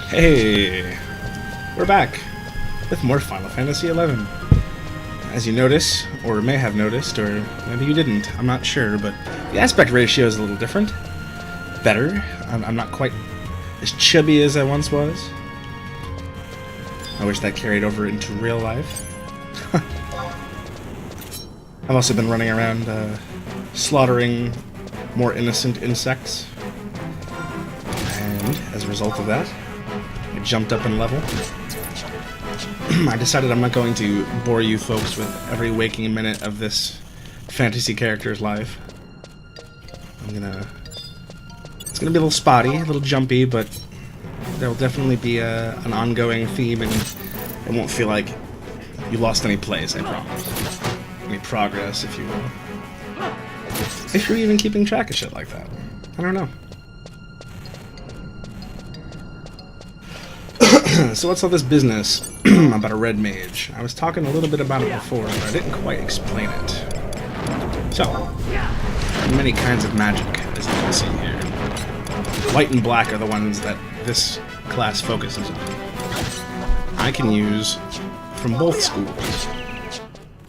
Hey, we're back with more Final Fantasy XI. As you notice, or may have noticed, or maybe you didn't, I'm not sure, but the aspect ratio is a little different. Better. I'm not quite as chubby as I once was. I wish that carried over into real life. I've also been running around slaughtering more innocent insects. And as a result of that, I jumped up in level. I decided I'm not going to bore you folks with every waking minute of this fantasy character's life. It's gonna be a little spotty, a little jumpy, but there will definitely be an ongoing theme, and it won't feel like you lost any plays, I promise. Any progress, if you will. If you're even keeping track of shit like that. I don't know. So what's all this business about a red mage? I was talking a little bit about it before, but I didn't quite explain it. So, there are many kinds of magic, as you can see here. White and black are the ones that this class focuses on. I can use from both schools.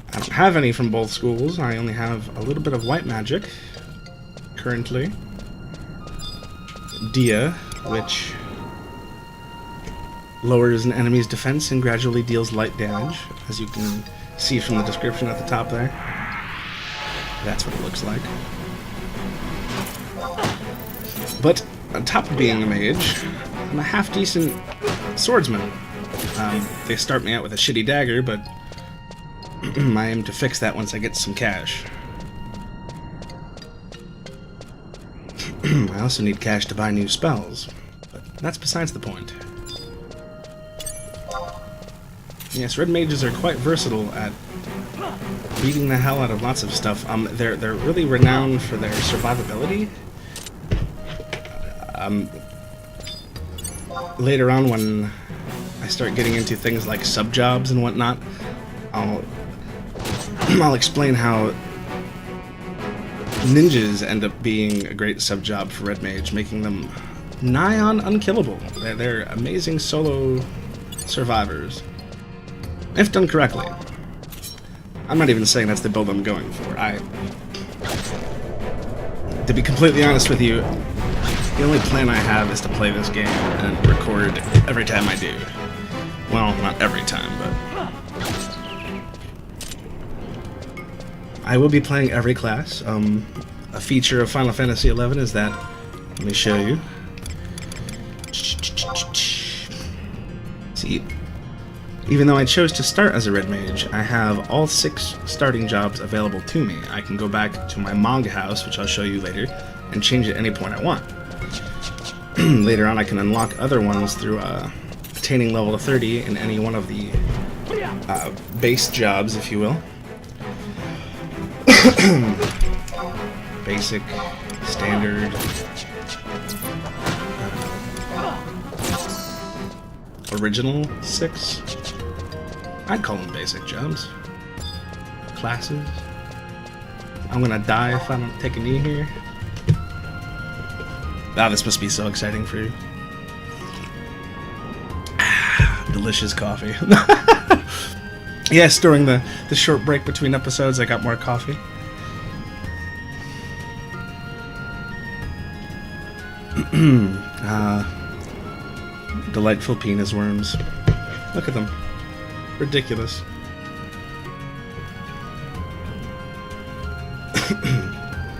I don't have any from both schools. I only have a little bit of white magic, currently. Dia, which lowers an enemy's defense and gradually deals light damage, as you can see from the description at the top there. That's what it looks like. But on top of being a mage, I'm a half-decent swordsman. They start me out with a shitty dagger, but I aim to fix that once I get some cash. I also need cash to buy new spells, but that's besides the point. Yes, red mages are quite versatile at beating the hell out of lots of stuff. They're really renowned for their survivability. Later on, when I start getting into things like sub-jobs and whatnot, I'll explain how ninjas end up being a great sub-job for red mage, making them nigh on unkillable. They're amazing solo survivors. If done correctly. I'm not even saying that's the build I'm going for. To be completely honest with you, the only plan I have is to play this game and record every time I do. Well, not every time, but I will be playing every class. A feature of Final Fantasy XI is that, let me show you. See, even though I chose to start as a red mage, I have all 6 starting jobs available to me. I can go back to my manga house, which I'll show you later, and change at any point I want. Later on, I can unlock other ones through attaining level 30 in any one of the base jobs, if you will. Basic, standard, original 6. I'd call them basic jobs. Classes. I'm gonna die if I don't take a knee here. Ah, this must be so exciting for you. Delicious coffee. Yes, during the short break between episodes, I got more coffee. Delightful penis worms. Look at them. Ridiculous.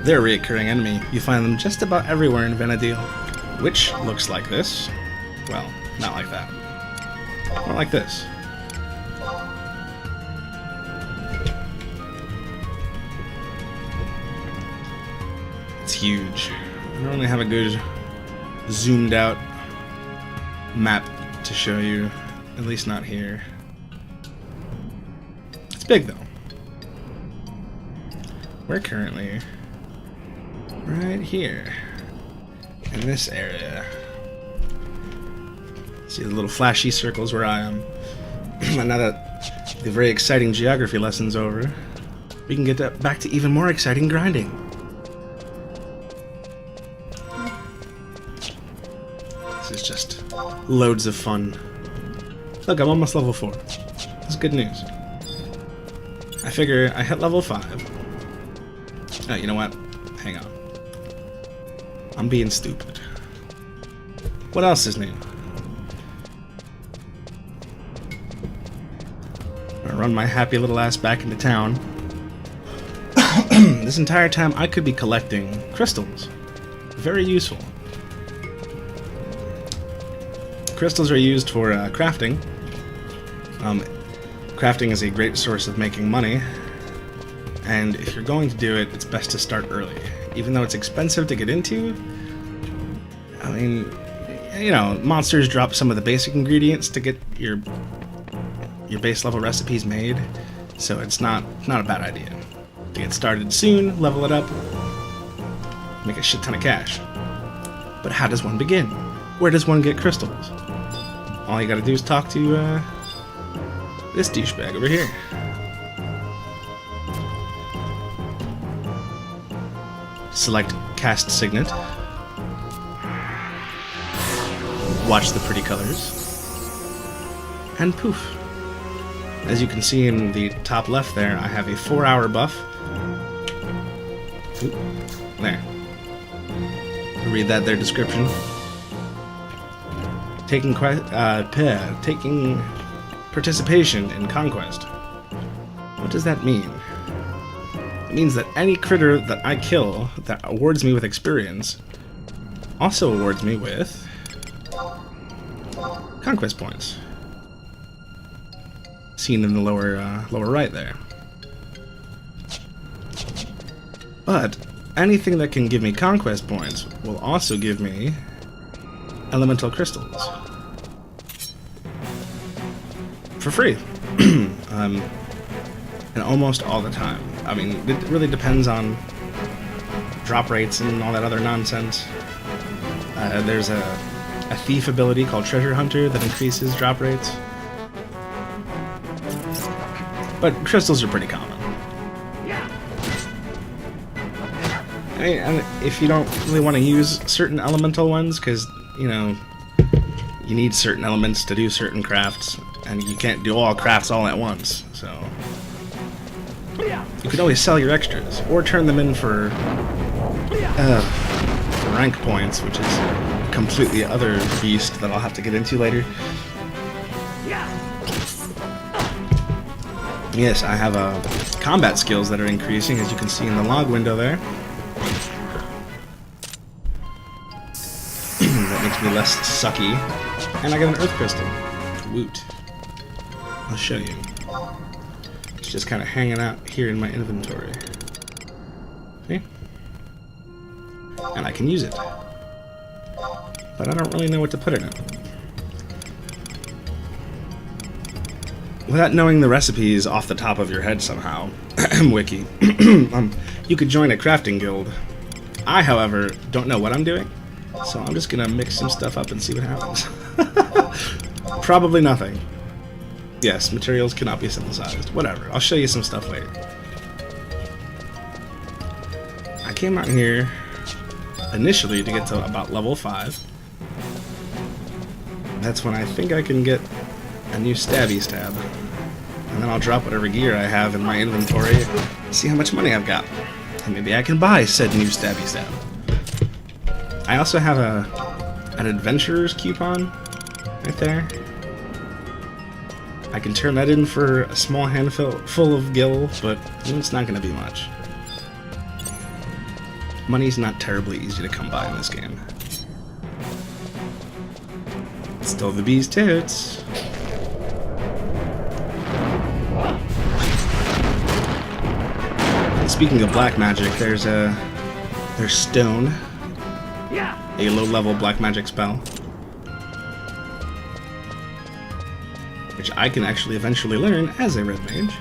They're a recurring enemy. You find them just about everywhere in Vanadil, which looks like this. Well, not like that. More like this. It's huge. I don't really have a good zoomed out map to show you, at least not here. It's big though. We're currently right here in this area. See the little flashy circles where I am. Now that the very exciting geography lesson's over, we can get back to even more exciting grinding. This is just loads of fun. Look, I'm almost level 4. That's good news. I figure I hit level 5. Oh, you know what? Hang on. I'm being stupid. What else is new? I run my happy little ass back into town. This entire time I could be collecting crystals. Very useful. Crystals are used for crafting. Crafting is a great source of making money. And if you're going to do it, it's best to start early. Even though it's expensive to get into, I mean, you know, monsters drop some of the basic ingredients to get your base level recipes made, so it's not a bad idea. To get started soon, level it up, make a shit ton of cash. But how does one begin? Where does one get crystals? All you gotta do is talk to this douchebag over here. Select Cast Signet. Watch the pretty colors. And poof. As you can see in the top left there, I have a 4-hour buff. Oop, there. Read that there description. Taking participation in conquest. What does that mean? It means that any critter that I kill that awards me with experience also awards me with conquest points. Seen in the lower right there. But anything that can give me conquest points will also give me elemental crystals for free. And almost all the time. I mean, it really depends on drop rates and all that other nonsense. There's a thief ability called Treasure Hunter that increases drop rates. But crystals are pretty common. I mean, and if you don't really want to use certain elemental ones, because, you know, you need certain elements to do certain crafts, and you can't do all crafts all at once, so you can always sell your extras, or turn them in for rank points, which is a completely other beast that I'll have to get into later. Yes, I have combat skills that are increasing, as you can see in the log window there. That makes me less sucky. And I got an earth crystal. Woot. I'll show you. It's just kind of hanging out here in my inventory. See? And I can use it. But I don't really know what to put in it. Without knowing the recipes off the top of your head somehow, wiki, you could join a crafting guild. I, however, don't know what I'm doing, so I'm just gonna mix some stuff up and see what happens. Probably nothing. Yes, materials cannot be synthesized. Whatever, I'll show you some stuff later. I came out here initially to get to about level 5. That's when I think I can get a new stabby stab. And then I'll drop whatever gear I have in my inventory, see how much money I've got. And maybe I can buy said new stabby stab. I also have an adventurer's coupon right there. I can turn that in for a small handful full of gil, but it's not going to be much. Money's not terribly easy to come by in this game. Still the bee's tits. Speaking of black magic, there's stone, a low-level black magic spell, which I can actually eventually learn as a red mage.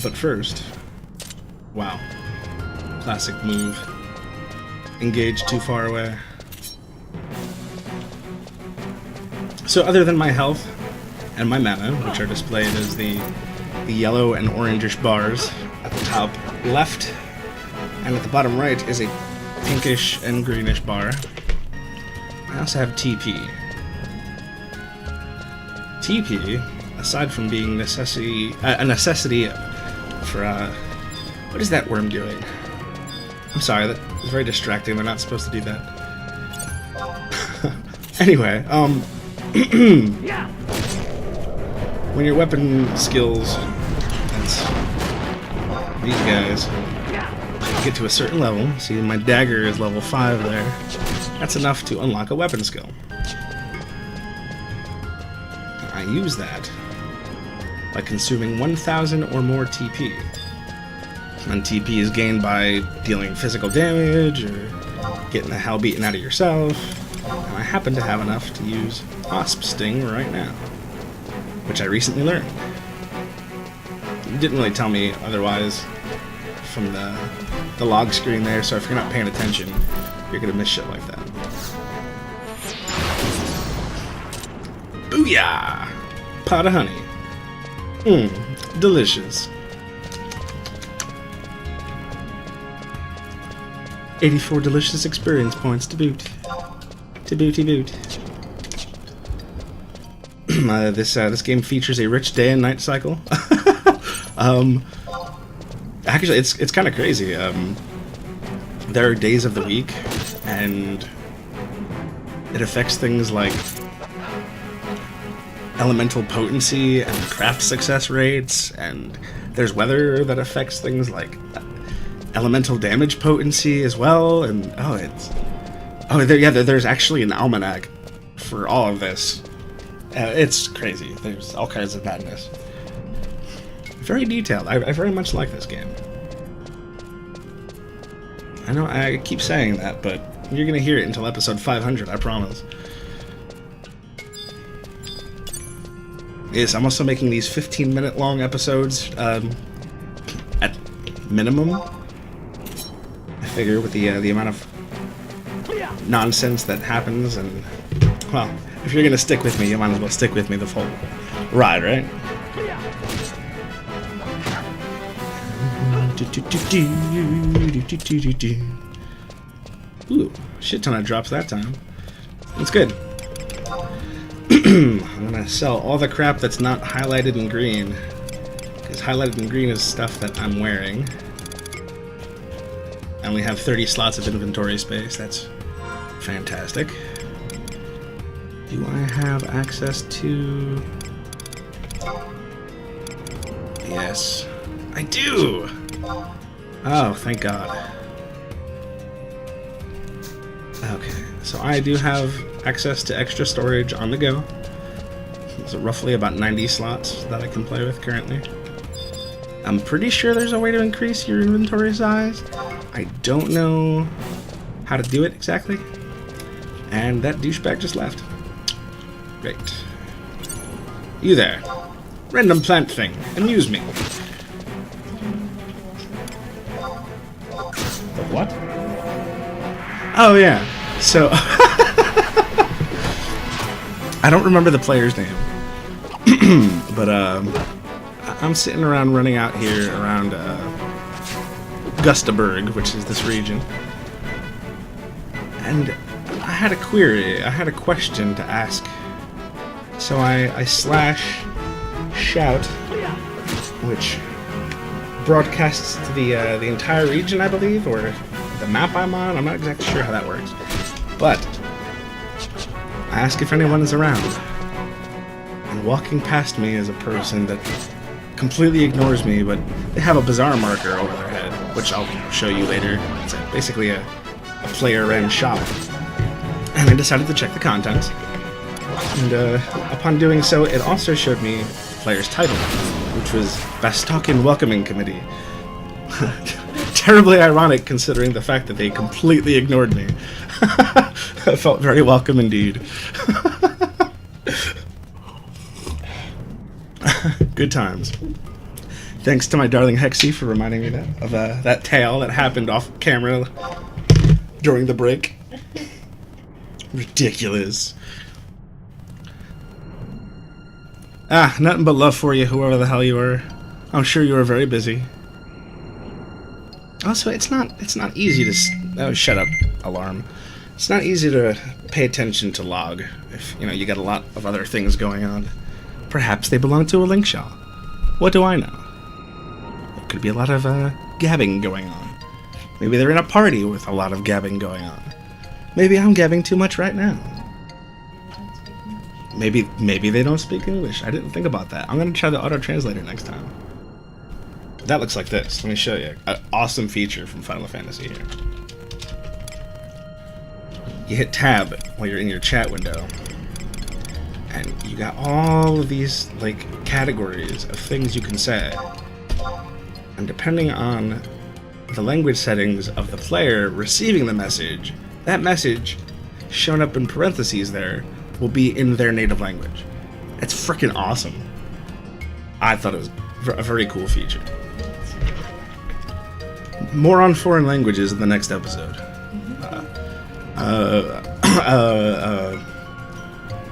But first, wow, classic move. Engage too far away. So other than my health and my mana, which are displayed as the yellow and orangish bars at the top left, and at the bottom right is a pinkish and greenish bar. I also have TP. TP, aside from being a necessity for, what is that worm doing? I'm sorry, that is very distracting. They're not supposed to do that. Anyway, when your weapon skills, that's these guys, get to a certain level, see my dagger is level 5 there, that's enough to unlock a weapon skill. I use that by consuming 1,000 or more TP. And TP is gained by dealing physical damage or getting the hell beaten out of yourself. And I happen to have enough to use Wasp Sting right now, which I recently learned. You didn't really tell me otherwise from the log screen there, so if you're not paying attention, you're gonna miss shit like that. Booyah! Pot of honey. Mmm, delicious. 84 delicious experience points to boot. To booty boot. This game features a rich day and night cycle. Actually, it's kind of crazy. There are days of the week, and it affects things like elemental potency and craft success rates, and there's weather that affects things like elemental damage potency as well, and there's actually an almanac for all of this. It's crazy. There's all kinds of madness. Very detailed. I very much like this game. I know I keep saying that, but you're gonna hear it until episode 500, I promise. Yes, I'm also making these 15-minute long episodes at minimum. I figure with the amount of nonsense that happens, and well, if you're gonna stick with me, you might as well stick with me the full ride, right? Ooh, shit ton of drops that time. That's good. I'm gonna sell all the crap that's not highlighted in green, because highlighted in green is stuff that I'm wearing. I only have 30 slots of inventory space. That's fantastic. Do I have access to... Yes, I do! Oh, thank God. Okay, so I do have access to extra storage on the go. So roughly about 90 slots that I can play with currently. I'm pretty sure there's a way to increase your inventory size. I don't know how to do it exactly. And that douchebag just left. Great. You there. Random plant thing. Amuse me. The what? Oh yeah. So I don't remember the player's name. But I'm sitting around running out here around Gustaberg, which is this region. And I had a query, I had a question to ask. So I slash shout, which broadcasts to the entire region, I believe, or the map I'm on. I'm not exactly sure how that works. But I ask if anyone is around. And walking past me is a person that completely ignores me, but they have a bizarre marker over their head, which I'll show you later. It's basically a player-run shop. And I decided to check the contents. And upon doing so, it also showed me the player's title, which was Bastocken Welcoming Committee. Terribly ironic considering the fact that they completely ignored me. I felt very welcome indeed. Good times. Thanks to my darling Hexy for reminding me of that tale that happened off camera during the break. Ridiculous. Ah, nothing but love for you, whoever the hell you are. I'm sure you are very busy. Also, it's not easy to Oh, shut up, alarm. It's not easy to pay attention to log if, you got a lot of other things going on. Perhaps they belong to a link shop. What do I know? There could be a lot of, gabbing going on. Maybe they're in a party with a lot of gabbing going on. Maybe I'm gabbing too much right now. Maybe they don't speak English. I didn't think about that. I'm gonna try the auto-translator next time. That looks like this. Let me show you. An awesome feature from Final Fantasy here. You hit tab while you're in your chat window, and you got all of these categories of things you can say. And depending on the language settings of the player receiving the message, that message shown up in parentheses there will be in their native language. It's freaking awesome. I thought it was a very cool feature. More on foreign languages in the next episode.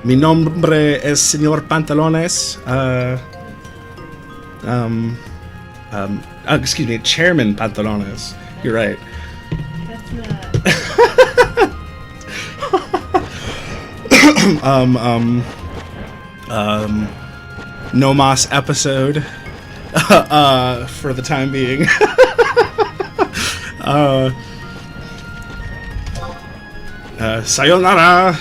Mi nombre es Señor Pantalones. Excuse me, Chairman Pantalones. You're right. That's not. No Mas episode. For the time being. Sayonara.